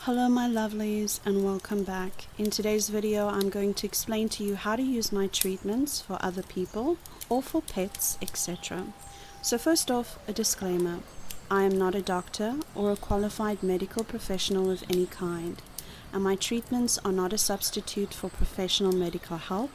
Hello my lovelies and welcome back. In today's video I'm going to explain to you how to use my treatments for other people or for pets, etc. So first off, a disclaimer. I am not a doctor or a qualified medical professional of any kind, and my treatments are not a substitute for professional medical help,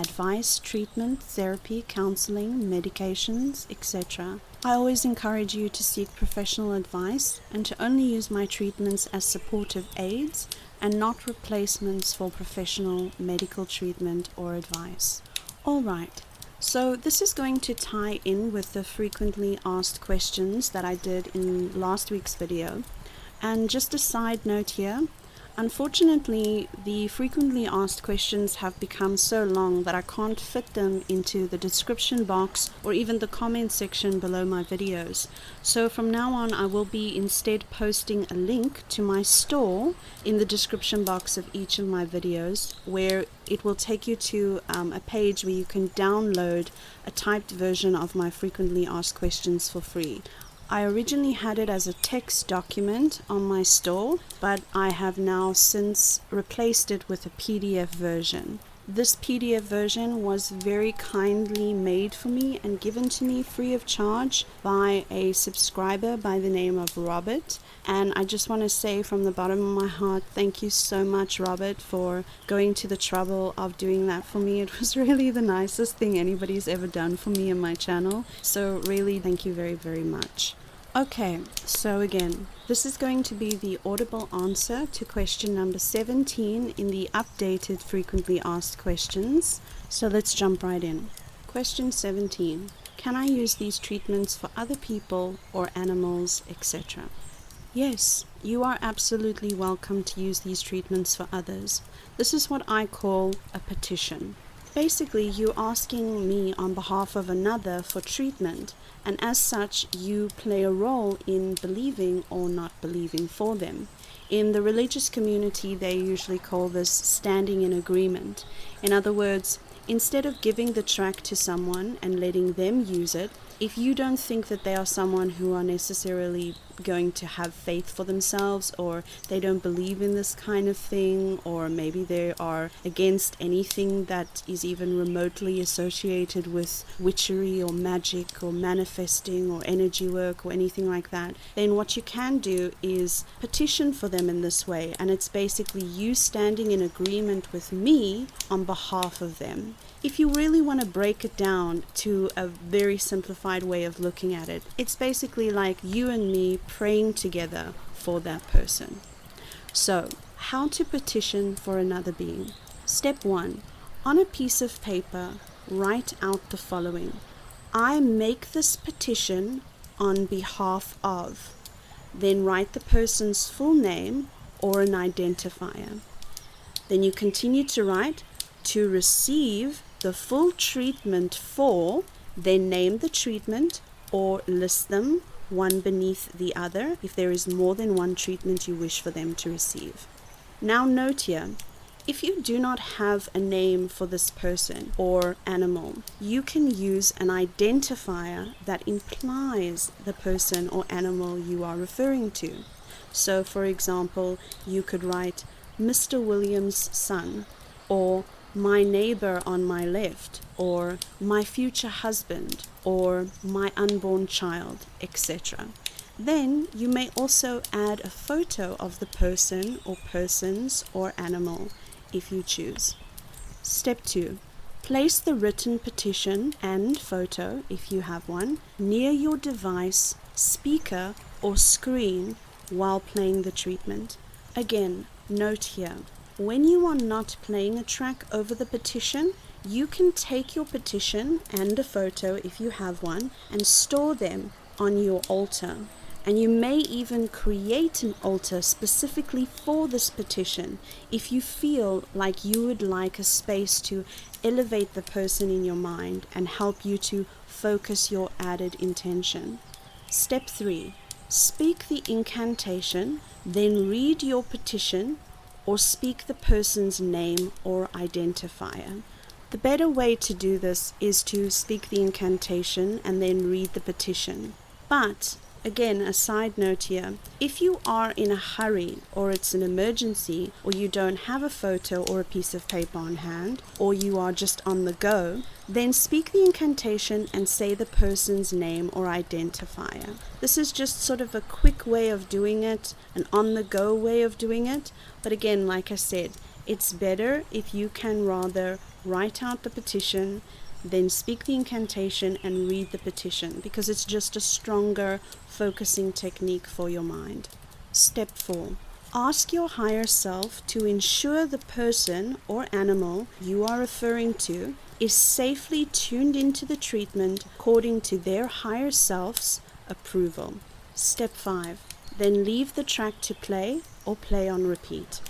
advice, treatment, therapy, counseling, medications, etc. I always encourage you to seek professional advice and to only use my treatments as supportive aids and not replacements for professional medical treatment or advice. Alright, so this is going to tie in with the frequently asked questions that I did in last week's video. And just a side note here, unfortunately, the frequently asked questions have become so long that I can't fit them into the description box or even the comment section below my videos. So from now on, I will be instead posting a link to my store in the description box of each of my videos, where it will take you to a page where you can download a typed version of my frequently asked questions for free. I originally had it as a text document on my store, but I have now since replaced it with a PDF version. This PDF version was very kindly made for me and given to me free of charge by a subscriber by the name of Robert. And I just want to say from the bottom of my heart, thank you so much, Robert, for going to the trouble of doing that for me. It was really the nicest thing anybody's ever done for me and my channel. So really, thank you very, very much. Okay, so again, this is going to be the audible answer to question number 17 in the updated frequently asked questions. So let's jump right in. Question 17. Can I use these treatments for other people or animals, etc.? Yes, you are absolutely welcome to use these treatments for others. This is what I call a petition. Basically, you're asking me on behalf of another for treatment, and as such, you play a role in believing or not believing for them. In the religious community, they usually call this standing in agreement. In other words, instead of giving the track to someone and letting them use it, if you don't think that they are someone who are necessarily going to have faith for themselves, or they don't believe in this kind of thing, or maybe they are against anything that is even remotely associated with witchery or magic or manifesting or energy work or anything like that, then what you can do is petition for them in this way, and it's basically you standing in agreement with me on behalf of them. If you really want to break it down to a very simplified way of looking at it, it's basically like you and me praying together for that person. So, how to petition for another being? Step 1. On a piece of paper, write out the following. I make this petition on behalf of. Then write the person's full name or an identifier. Then you continue to write to receive the full treatment for, then name the treatment or list them one beneath the other if there is more than one treatment you wish for them to receive. Now note here, if you do not have a name for this person or animal, you can use an identifier that implies the person or animal you are referring to. So for example, you could write Mr. Williams' son, or my neighbor on my left, or my future husband, or my unborn child, etc. Then you may also add a photo of the person or persons or animal if you choose. Step 2. Place the written petition and photo, if you have one, near your device, speaker, or screen while playing the treatment. Again, note here, when you are not playing a track over the petition, you can take your petition and a photo, if you have one, and store them on your altar. And you may even create an altar specifically for this petition if you feel like you would like a space to elevate the person in your mind and help you to focus your added intention. Step 3. Speak the incantation, then read your petition, or speak the person's name or identifier. The better way to do this is to speak the incantation and then read the petition. But Again, a side note here, if you are in a hurry or it's an emergency or you don't have a photo or a piece of paper on hand or you are just on the go, then speak the incantation and say the person's name or identifier. This is just sort of a quick way of doing it, an on-the-go way of doing it, but again, like I said, it's better if you can rather write out the petition, then speak the incantation and read the petition, because it's just a stronger focusing technique for your mind. Step 4. Ask your higher self to ensure the person or animal you are referring to is safely tuned into the treatment according to their higher self's approval. Step 5. Then leave the track to play or play on repeat.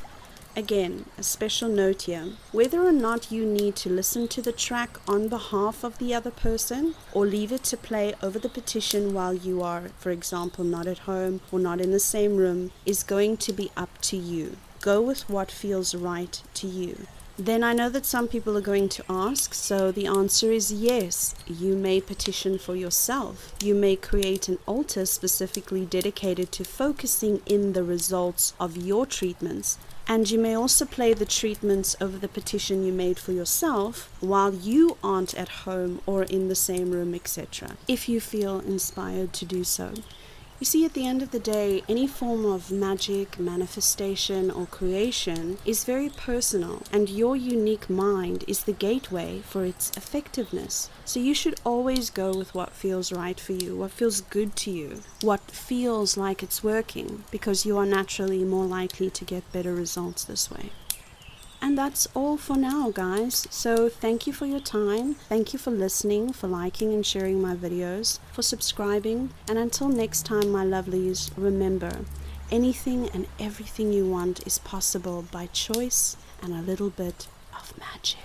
Again, a special note here, whether or not you need to listen to the track on behalf of the other person or leave it to play over the petition while you are, for example, not at home or not in the same room, is going to be up to you. Go with what feels right to you. Then I know that some people are going to ask, so the answer is yes. You may petition for yourself. You may create an altar specifically dedicated to focusing in the results of your treatments. And you may also play the treatments over the petition you made for yourself while you aren't at home or in the same room, etc., if you feel inspired to do so. You see, at the end of the day, any form of magic, manifestation, or creation is very personal, and your unique mind is the gateway for its effectiveness. So you should always go with what feels right for you, what feels good to you, what feels like it's working, because you are naturally more likely to get better results this way. And that's all for now, guys. So thank you for your time. Thank you for listening, for liking and sharing my videos, for subscribing. And until next time, my lovelies, remember, anything and everything you want is possible by choice and a little bit of magic.